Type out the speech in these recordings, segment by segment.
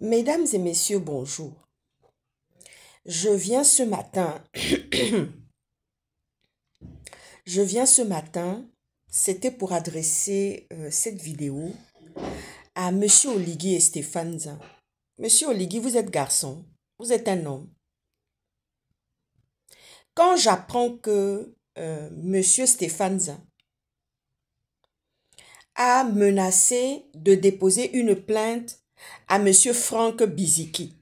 Mesdames et messieurs, bonjour. Je viens ce matin, c'était pour adresser cette vidéo à Monsieur Oligui et Stéphane Zin. Monsieur Oligui, vous êtes garçon, vous êtes un homme. Quand j'apprends que Monsieur Stéphane Zin a menacé de déposer une plainte à Monsieur Franck Biziki,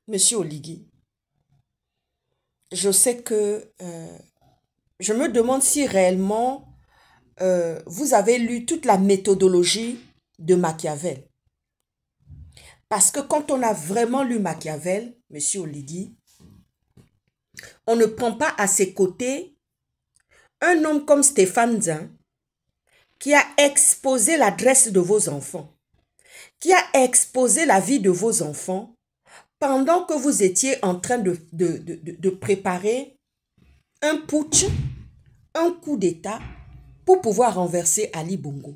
Monsieur Oligui, je sais que je me demande si réellement vous avez lu toute la méthodologie de Machiavel. Parce que quand on a vraiment lu Machiavel, Monsieur Oligui, on ne prend pas à ses côtés un homme comme Stéphane Zin qui a exposé l'adresse de vos enfants, qui a exposé la vie de vos enfants pendant que vous étiez en train de préparer un putsch, un coup d'État pour pouvoir renverser Ali Bongo.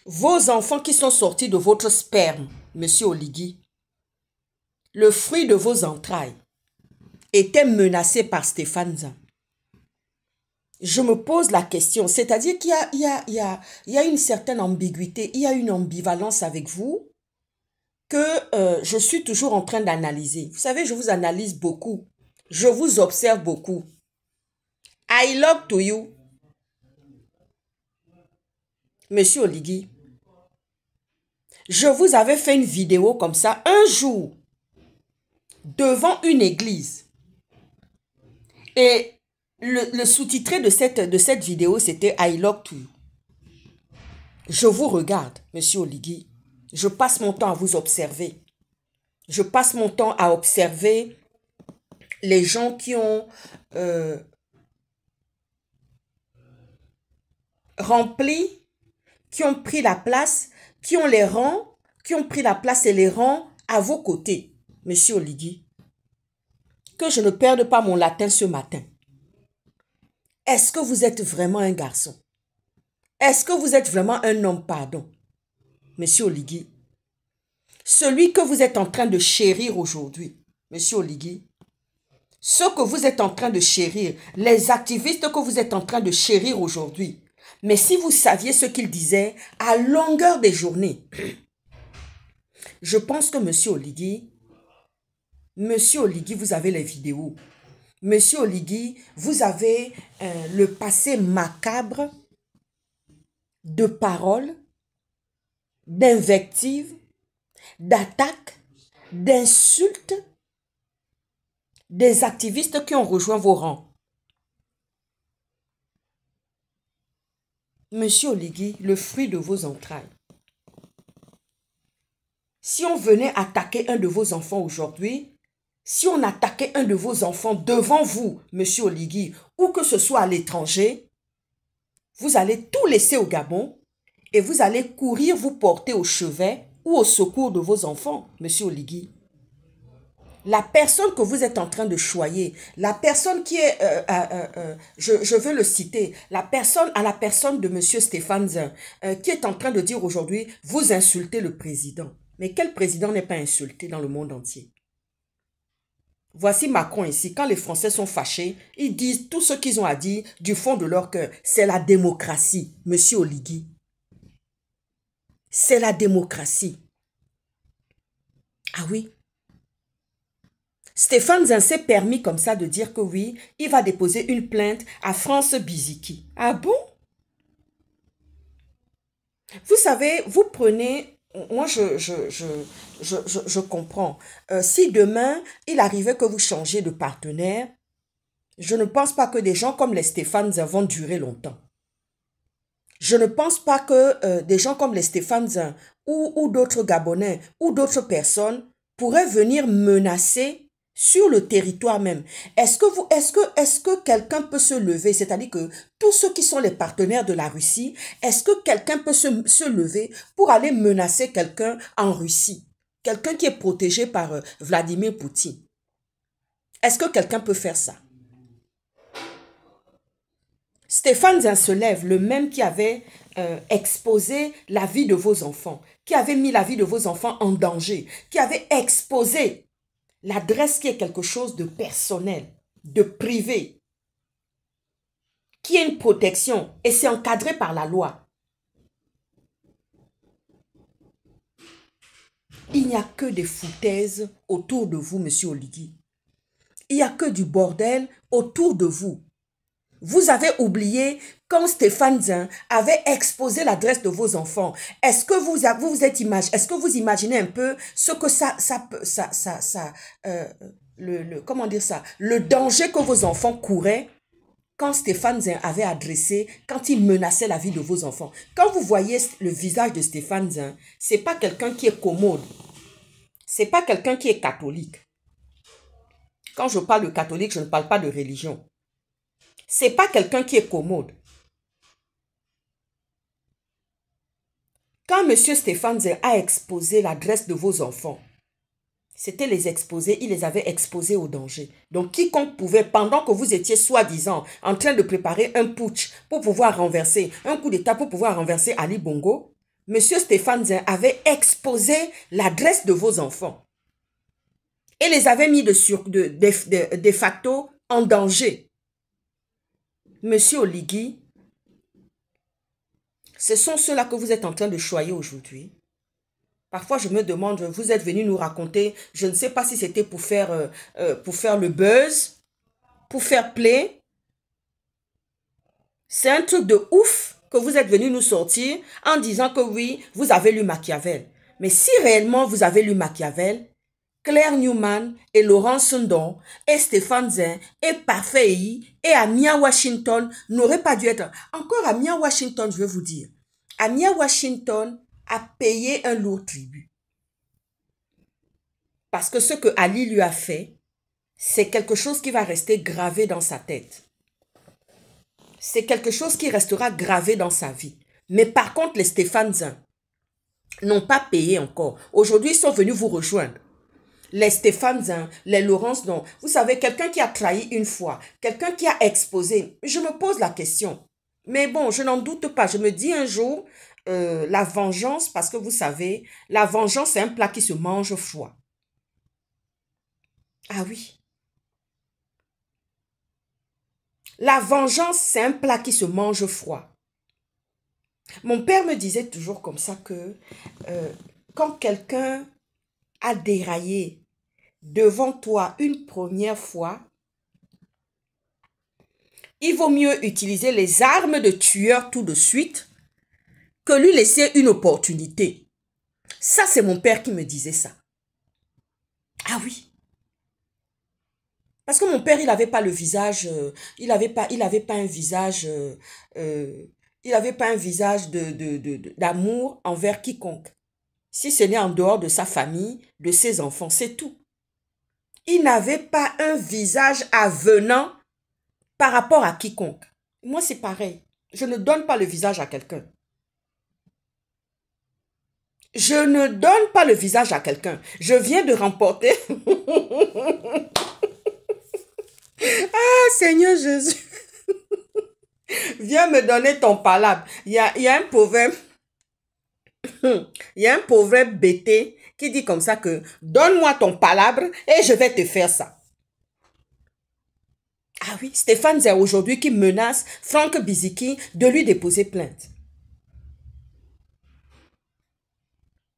Vos enfants qui sont sortis de votre sperme, Monsieur Oligui, le fruit de vos entrailles, étaient menacés par Stéphane Zin. Je me pose la question, c'est-à-dire qu'il y a une certaine ambiguïté, il y a une ambivalence avec vous que je suis toujours en train d'analyser. Vous savez, je vous analyse beaucoup, je vous observe beaucoup. I love to you. Monsieur Oligui, je vous avais fait une vidéo comme ça un jour devant une église. Et le sous-titré de cette vidéo, c'était I love to you. Je vous regarde, Monsieur Oligui. Je passe mon temps à vous observer. Je passe mon temps à observer les gens qui ont rempli, qui ont pris la place, qui ont les rangs, qui ont pris la place et les rangs à vos côtés, Monsieur Oligui. Que je ne perde pas mon latin ce matin. Est-ce que vous êtes vraiment un garçon? Est-ce que vous êtes vraiment un homme, pardon, Monsieur Oligui? Celui que vous êtes en train de chérir aujourd'hui, Monsieur Oligui, ce que vous êtes en train de chérir, les activistes que vous êtes en train de chérir aujourd'hui, mais si vous saviez ce qu'ils disaient à longueur des journées, je pense que Monsieur Oligui, vous avez les vidéos. Monsieur Oligui, vous avez le passé macabre de paroles, d'invectives, d'attaques, d'insultes des activistes qui ont rejoint vos rangs. Monsieur Oligui, le fruit de vos entrailles. Si on venait attaquer un de vos enfants aujourd'hui, si on attaquait un de vos enfants devant vous, Monsieur Oligui, ou que ce soit à l'étranger, vous allez tout laisser au Gabon et vous allez courir vous porter au chevet ou au secours de vos enfants, Monsieur Oligui. La personne que vous êtes en train de choyer, la personne qui est, je veux le citer, la personne de Monsieur Stéphane Zin, qui est en train de dire aujourd'hui, vous insultez le président. Mais quel président n'est pas insulté dans le monde entier? Voici Macron ici, quand les Français sont fâchés, ils disent tout ce qu'ils ont à dire du fond de leur cœur. C'est la démocratie, Monsieur Oligui. C'est la démocratie. Ah oui. Stéphane Zin s'est permis comme ça de dire que oui, il va déposer une plainte à France Biziki. Ah bon? Vous savez, vous prenez... Moi, je comprends. Si demain, il arrivait que vous changez de partenaire, je ne pense pas que des gens comme les Stéphane Zin vont durer longtemps. Je ne pense pas que des gens comme les Stéphane Zin ou d'autres Gabonais ou d'autres personnes pourraient venir menacer sur le territoire même. Est-ce que quelqu'un peut se lever, c'est-à-dire que tous ceux qui sont les partenaires de la Russie, est-ce que quelqu'un peut se lever pour aller menacer quelqu'un en Russie? Quelqu'un qui est protégé par Vladimir Poutine. Est-ce que quelqu'un peut faire ça? Stéphane Zin se lève, le même qui avait exposé la vie de vos enfants, qui avait mis la vie de vos enfants en danger, qui avait exposé l'adresse qui est quelque chose de personnel, de privé, qui est une protection et c'est encadré par la loi. Il n'y a que des foutaises autour de vous, monsieur Oligui. Il n'y a que du bordel autour de vous. Vous avez oublié quand Stéphane Zin avait exposé l'adresse de vos enfants. Est-ce que vous imaginez un peu ce que comment dire ça, le danger que vos enfants couraient quand Stéphane Zin avait adressé, quand il menaçait la vie de vos enfants. Quand vous voyez le visage de Stéphane Zin, c'est pas quelqu'un qui est commode. C'est pas quelqu'un qui est catholique. Quand je parle de catholique, je ne parle pas de religion. C'est pas quelqu'un qui est commode. Quand M. Stéphane Zin a exposé l'adresse de vos enfants, c'était les exposer, il les avait exposés au danger. Donc, quiconque pouvait, pendant que vous étiez soi-disant en train de préparer un putsch pour pouvoir renverser, un coup d'État pour pouvoir renverser Ali Bongo, M. Stéphane Zin avait exposé l'adresse de vos enfants et les avait mis de facto en danger. Monsieur Oligui, ce sont ceux-là que vous êtes en train de choyer aujourd'hui. Parfois, je me demande, vous êtes venu nous raconter, je ne sais pas si c'était pour faire le buzz, pour faire play. C'est un truc de ouf que vous êtes venu nous sortir en disant que oui, vous avez lu Machiavel. Mais si réellement vous avez lu Machiavel, Claire Newman et Laurent Sundon et Stéphane Zin et Parfait et Amia Washington n'auraient pas dû être... Encore Amia Washington, je veux vous dire. Amia Washington a payé un lourd tribut. Parce que ce que Ali lui a fait, c'est quelque chose qui va rester gravé dans sa tête. C'est quelque chose qui restera gravé dans sa vie. Mais par contre, les Stéphane Zin n'ont pas payé encore. Aujourd'hui, ils sont venus vous rejoindre. Les Stéphane Zin, les Laurence Don. Vous savez, quelqu'un qui a trahi une fois, quelqu'un qui a exposé. Je me pose la question. Mais bon, je n'en doute pas. Je me dis un jour, la vengeance, parce que vous savez, la vengeance, c'est un plat qui se mange froid. Ah oui. La vengeance, c'est un plat qui se mange froid. Mon père me disait toujours comme ça que quand quelqu'un a déraillé devant toi une première fois, il vaut mieux utiliser les armes de tueur tout de suite que lui laisser une opportunité. Ça, c'est mon père qui me disait ça. Ah oui. Parce que mon père, il n'avait pas le visage, il n'avait pas un visage, il n'avait pas un visage d'amour envers quiconque. Si ce n'est en dehors de sa famille, de ses enfants, c'est tout. Il n'avait pas un visage avenant par rapport à quiconque. Moi, c'est pareil. Je ne donne pas le visage à quelqu'un. Je ne donne pas le visage à quelqu'un. Je viens de remporter... Ah, Seigneur Jésus. Viens me donner ton palabre. Il y a un proverbe. Il y a un proverbe bêté qui dit comme ça que donne-moi ton palabre et je vais te faire ça. Ah oui, Stéphane Zin aujourd'hui qui menace Franck Biziki de lui déposer plainte.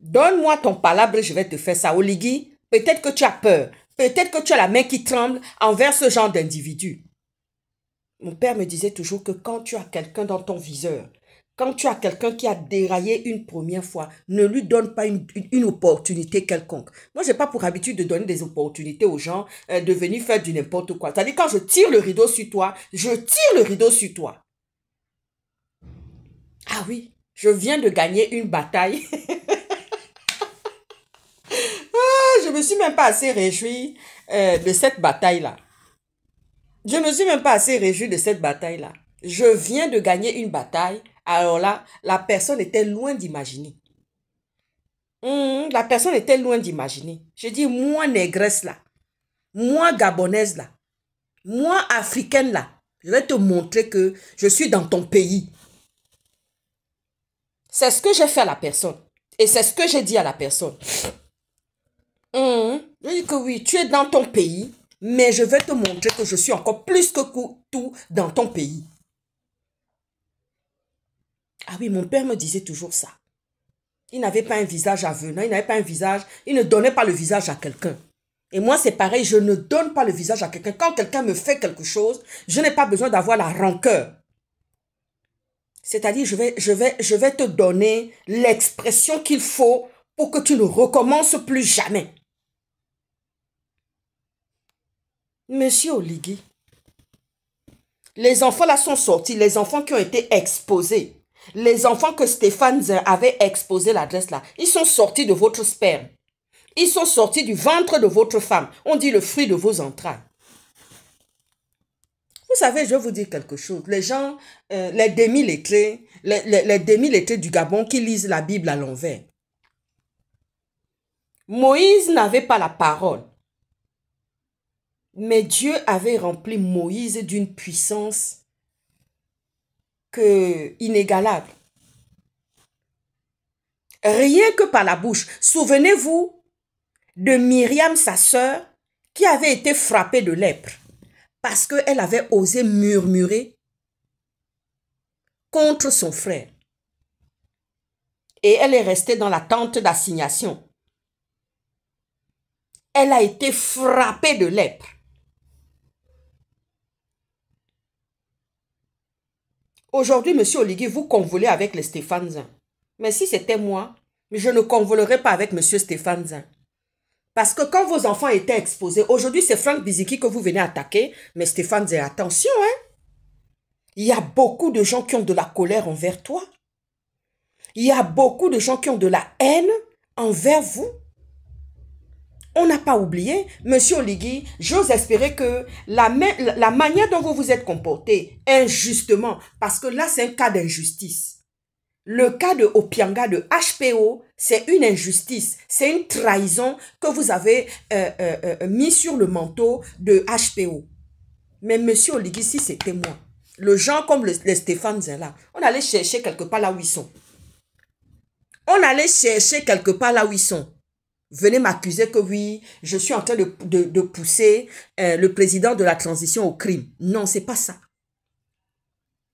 Donne-moi ton palabre et je vais te faire ça. Oligui, peut-être que tu as peur. Peut-être que tu as la main qui tremble envers ce genre d'individu. Mon père me disait toujours que quand tu as quelqu'un dans ton viseur, quand tu as quelqu'un qui a déraillé une première fois, ne lui donne pas une opportunité quelconque. Moi, je n'ai pas pour habitude de donner des opportunités aux gens de venir faire du n'importe quoi. C'est-à-dire, quand je tire le rideau sur toi, je tire le rideau sur toi. Ah oui, je viens de gagner une bataille. Je ne me suis même pas assez réjoui de cette bataille-là. Je ne me suis même pas assez réjoui de cette bataille-là. Je viens de gagner une bataille. Alors là, la personne était loin d'imaginer. La personne était loin d'imaginer. Je dis, moi négresse là, moi gabonaise là, moi africaine là, Je vais te montrer que je suis dans ton pays. C'est ce que j'ai fait à la personne. Et c'est ce que j'ai dit à la personne. Je dis que oui, tu es dans ton pays, mais je vais te montrer que je suis encore plus que tout dans ton pays. Ah oui, mon père me disait toujours ça. Il n'avait pas un visage avenant, il n'avait pas un visage, il ne donnait pas le visage à quelqu'un. Et moi, c'est pareil, je ne donne pas le visage à quelqu'un. Quand quelqu'un me fait quelque chose, je n'ai pas besoin d'avoir la rancœur. C'est-à-dire, je vais te donner l'expression qu'il faut pour que tu ne recommences plus jamais. Monsieur Oligui, les enfants là sont sortis, les enfants qui ont été exposés, les enfants que Stéphane Zin avait exposé l'adresse là, ils sont sortis de votre sperme. Ils sont sortis du ventre de votre femme. On dit le fruit de vos entrailles. Vous savez, je vais vous dire quelque chose. Les gens, les demi-lettrés, les demi-lettrés du Gabon qui lisent la Bible à l'envers. Moïse n'avait pas la parole. Mais Dieu avait rempli Moïse d'une puissance inégalable. Rien que par la bouche. Souvenez-vous de Myriam, sa sœur, qui avait été frappée de lèpre parce qu'elle avait osé murmurer contre son frère. Et elle est restée dans la tente d'assignation. Elle a été frappée de lèpre. Aujourd'hui, M. Oligui, vous convolez avec les Stéphane Zin. Mais si c'était moi, je ne convolerais pas avec M. Stéphane Zin. Parce que quand vos enfants étaient exposés, aujourd'hui c'est Franck Biziki que vous venez attaquer, mais Stéphane Zin, attention, hein. Il y a beaucoup de gens qui ont de la colère envers toi. Il y a beaucoup de gens qui ont de la haine envers vous. On n'a pas oublié, Monsieur Oligui, j'ose espérer que la manière dont vous vous êtes comporté injustement, parce que là c'est un cas d'injustice. Le cas de Opianga, de HPO, c'est une injustice, c'est une trahison que vous avez mis sur le manteau de HPO. Mais Monsieur Oligui, si c'était moi, le genre comme les Stéphane Zin là, on allait chercher quelque part là où ils sont. On allait chercher quelque part là où ils sont. Venez m'accuser que oui, je suis en train de pousser le président de la transition au crime. Non, c'est pas ça.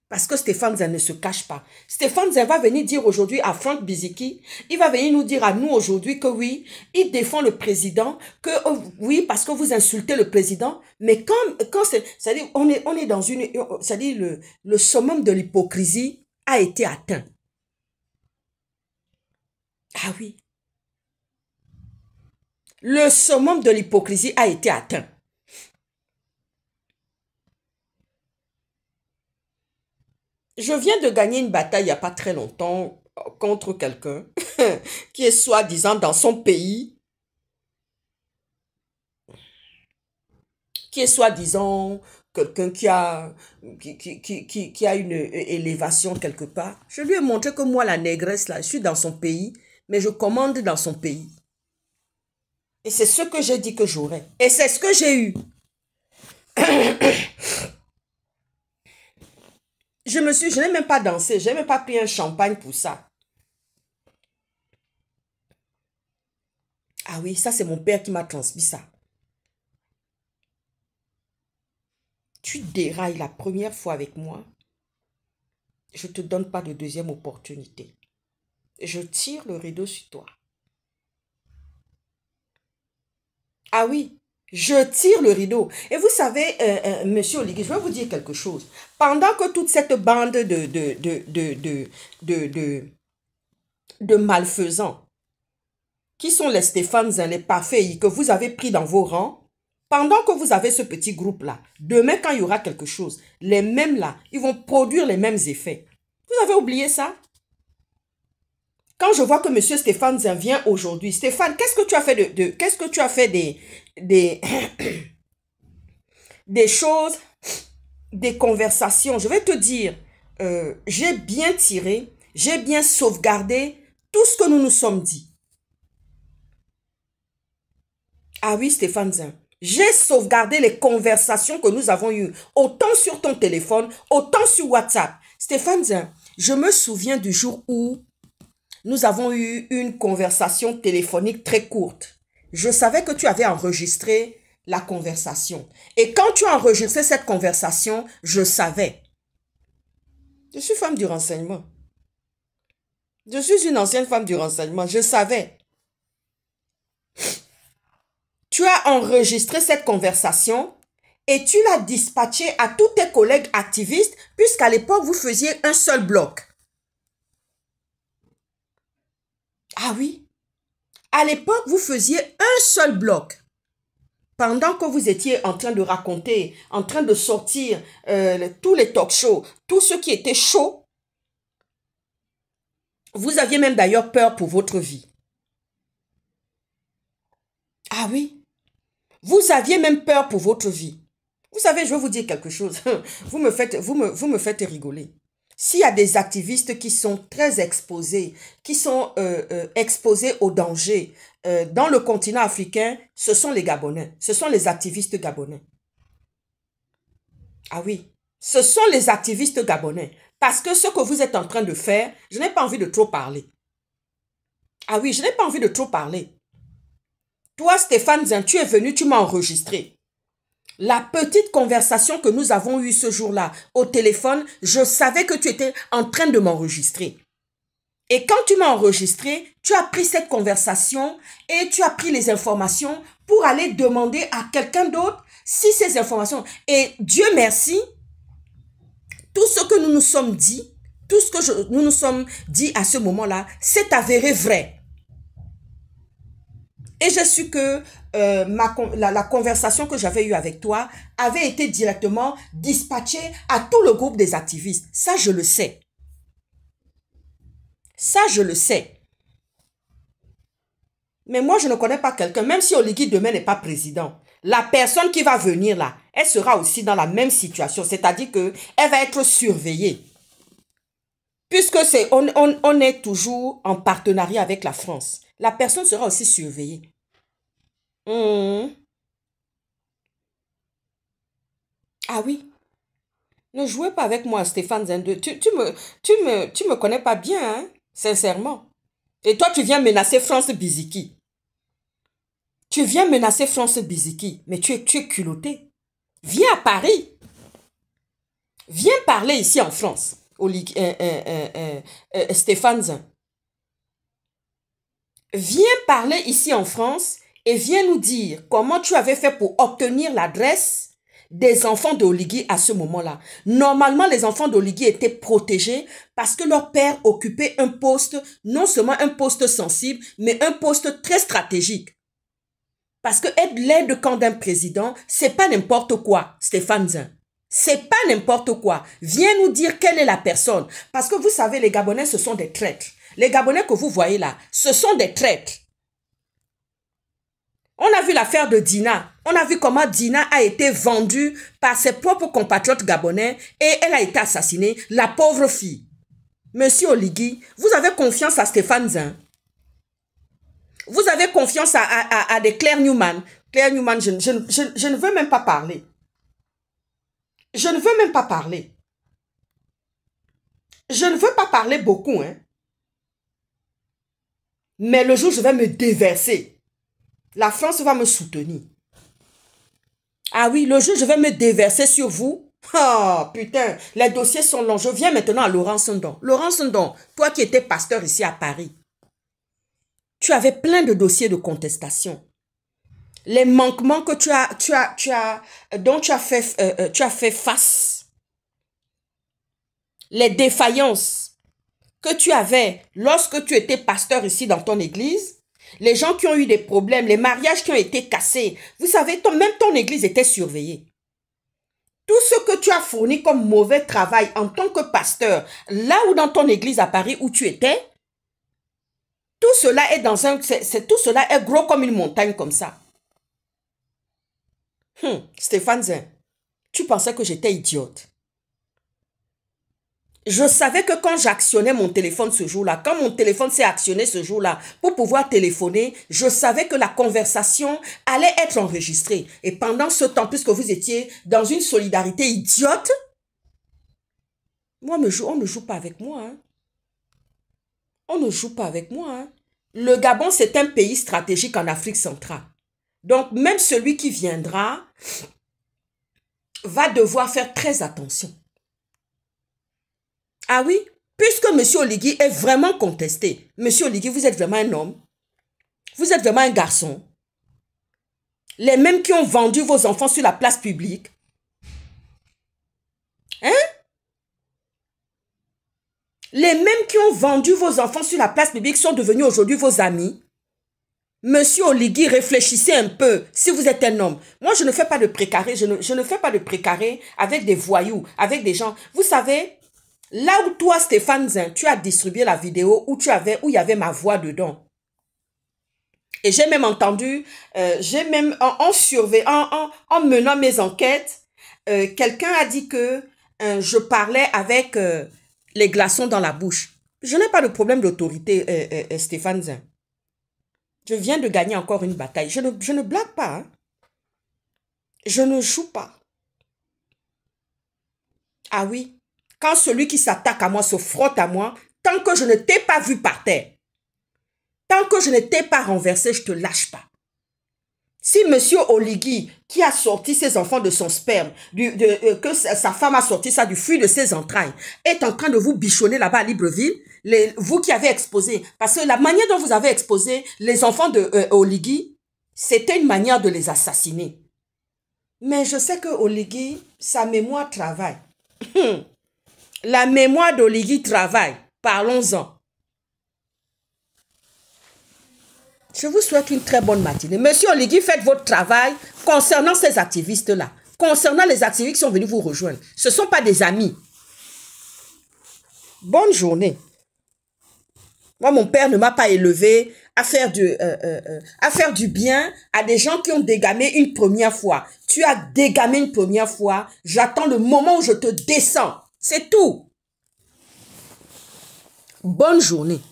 Parce que Stéphane Zin ne se cache pas. Stéphane Zin va venir dire aujourd'hui à Franck Biziki, il va venir nous dire à nous aujourd'hui que oui, il défend le président, que oui, parce que vous insultez le président, mais quand c'est-à-dire, on est dans une, c'est-à-dire le summum de l'hypocrisie a été atteint. Ah oui. Le summum de l'hypocrisie a été atteint. Je viens de gagner une bataille il n'y a pas très longtemps contre quelqu'un qui est soi-disant dans son pays, qui est soi-disant quelqu'un qui a une élévation quelque part. Je lui ai montré que moi, la négresse, là, je suis dans son pays, mais je commande dans son pays. Et c'est ce que j'ai dit que j'aurais. Et c'est ce que j'ai eu. Je n'ai même pas dansé, je n'ai même pas pris un champagne pour ça. Ah oui, ça c'est mon père qui m'a transmis ça. Tu dérailles la première fois avec moi, je ne te donne pas de deuxième opportunité. Je tire le rideau sur toi. Ah oui, je tire le rideau. Et vous savez, Monsieur Oligui, je vais vous dire quelque chose. Pendant que toute cette bande de malfaisants, qui sont les Stéphane Zin, les parfaits, que vous avez pris dans vos rangs, pendant que vous avez ce petit groupe-là, demain quand il y aura quelque chose, les mêmes là, ils vont produire les mêmes effets. Vous avez oublié ça? Quand je vois que M. Stéphane Zin vient aujourd'hui, Stéphane, qu'est-ce que tu as fait qu'est-ce que tu as fait des choses, des conversations? Je vais te dire, j'ai bien tiré, j'ai bien sauvegardé tout ce que nous nous sommes dit. Ah oui, Stéphane Zin, J'ai sauvegardé les conversations que nous avons eues, autant sur ton téléphone, autant sur WhatsApp. Stéphane Zin, je me souviens du jour où nous avons eu une conversation téléphonique très courte. Je savais que tu avais enregistré la conversation. Et quand tu as enregistré cette conversation, je savais. Je suis femme du renseignement. Je suis une ancienne femme du renseignement. Je savais. Tu as enregistré cette conversation et tu l'as dispatchée à tous tes collègues activistes puisqu'à l'époque, vous faisiez un seul bloc. Ah oui? À l'époque, vous faisiez un seul bloc. Pendant que vous étiez en train de raconter, en train de sortir tous les talk shows, tout ce qui était chaud, vous aviez même d'ailleurs peur pour votre vie. Ah oui? Vous aviez même peur pour votre vie. Vous savez, je vais vous dire quelque chose. Vous me faites rigoler. S'il y a des activistes qui sont très exposés, qui sont exposés au danger dans le continent africain, ce sont les Gabonais. Ce sont les activistes gabonais. Ah oui, ce sont les activistes gabonais. Parce que ce que vous êtes en train de faire, je n'ai pas envie de trop parler. Ah oui, je n'ai pas envie de trop parler. Toi, Stéphane Zin, tu es venu, tu m'as enregistré. La petite conversation que nous avons eue ce jour-là au téléphone, je savais que tu étais en train de m'enregistrer. Et quand tu m'as enregistré, tu as pris cette conversation et tu as pris les informations pour aller demander à quelqu'un d'autre si ces informations... Et Dieu merci, tout ce que nous nous sommes dit, tout ce que nous nous sommes dit à ce moment-là, s'est avéré vrai. Et je suis que la conversation que j'avais eue avec toi avait été directement dispatchée à tout le groupe des activistes. Ça, je le sais. Ça, je le sais. Mais moi, je ne connais pas quelqu'un, même si Oligui demain n'est pas président. La personne qui va venir là, elle sera aussi dans la même situation. C'est-à-dire qu'elle va être surveillée. Puisque on est toujours en partenariat avec la France. La personne sera aussi surveillée. Ah oui. Ne jouez pas avec moi, Stéphane Zende. Tu me connais pas bien, hein, sincèrement. Et toi, tu viens menacer France Biziki. Tu viens menacer France Biziki, mais tu es culotté. Viens à Paris. Viens parler ici en France, Stéphane Zin. Viens parler ici en France et viens nous dire comment tu avais fait pour obtenir l'adresse des enfants d'Oligui à ce moment-là. Normalement, les enfants d'Oligui étaient protégés parce que leur père occupait un poste, non seulement un poste sensible, mais un poste très stratégique. Parce que être l'aide de camp d'un président, c'est pas n'importe quoi, Stéphane Zin. C'est pas n'importe quoi. Viens nous dire quelle est la personne. Parce que vous savez, les Gabonais, ce sont des traîtres. Les Gabonais que vous voyez là, ce sont des traîtres. On a vu l'affaire de Dina. On a vu comment Dina a été vendue par ses propres compatriotes gabonais et elle a été assassinée, la pauvre fille. Monsieur Oligui, vous avez confiance à Stéphane Zin? Vous avez confiance à des Claire Newman? Claire Newman, je ne veux même pas parler. Je ne veux même pas parler. Je ne veux pas parler beaucoup, hein. Mais le jour où je vais me déverser, la France va me soutenir. Ah oui, le jour où je vais me déverser sur vous, oh putain, les dossiers sont longs. Je viens maintenant à Laurent Sondon. Laurent Sondon, toi qui étais pasteur ici à Paris, tu avais plein de dossiers de contestation. Les manquements que dont tu as fait face, les défaillances que tu avais lorsque tu étais pasteur ici dans ton église, les gens qui ont eu des problèmes, les mariages qui ont été cassés, vous savez, même ton église était surveillée. Tout ce que tu as fourni comme mauvais travail en tant que pasteur, là où dans ton église à Paris où tu étais, tout cela est tout cela est gros comme une montagne comme ça. Stéphane Zin, tu pensais que j'étais idiote. Je savais que quand j'actionnais mon téléphone ce jour-là, quand mon téléphone s'est actionné ce jour-là pour pouvoir téléphoner, je savais que la conversation allait être enregistrée. Et pendant ce temps, puisque vous étiez dans une solidarité idiote, moi, on ne joue pas avec moi. Hein. On ne joue pas avec moi. Hein. Le Gabon, c'est un pays stratégique en Afrique centrale. Donc, même celui qui viendra va devoir faire très attention. Ah oui, puisque M. Oligui est vraiment contesté. M. Oligui, vous êtes vraiment un homme. Vous êtes vraiment un garçon. Les mêmes qui ont vendu vos enfants sur la place publique. Hein? Les mêmes qui ont vendu vos enfants sur la place publique sont devenus aujourd'hui vos amis. Monsieur Oligui, réfléchissez un peu si vous êtes un homme. Moi, je ne fais pas de précaré. Je ne fais pas de précaré avec des voyous, avec des gens. Vous savez, là où toi, Stéphane Zin, tu as distribué la vidéo où il y avait ma voix dedans. Et j'ai même entendu, en menant mes enquêtes, quelqu'un a dit que je parlais avec les glaçons dans la bouche. Je n'ai pas de problème d'autorité, Stéphane Zin. Je viens de gagner encore une bataille. Je ne blague pas. Hein. Je ne joue pas. Ah oui. Quand celui qui s'attaque à moi se frotte à moi, tant que je ne t'ai pas vu par terre, tant que je ne t'ai pas renversé, je ne te lâche pas. Si M. Oligui, qui a sorti ses enfants de son sperme, que sa femme a sorti ça du fruit de ses entrailles, est en train de vous bichonner là-bas à Libreville, vous qui avez exposé, parce que la manière dont vous avez exposé les enfants de Oligui, c'était une manière de les assassiner. Mais je sais que Oligui, sa mémoire travaille. La mémoire d'Oligui travaille. Parlons-en. Je vous souhaite une très bonne matinée. Monsieur Oligui, faites votre travail concernant ces activistes-là. Concernant les activistes qui sont venus vous rejoindre. Ce ne sont pas des amis. Bonne journée. Moi, mon père ne m'a pas élevé à faire du bien à des gens qui ont dégamé une première fois. Tu as dégamé une première fois. J'attends le moment où je te descends. C'est tout. Bonne journée.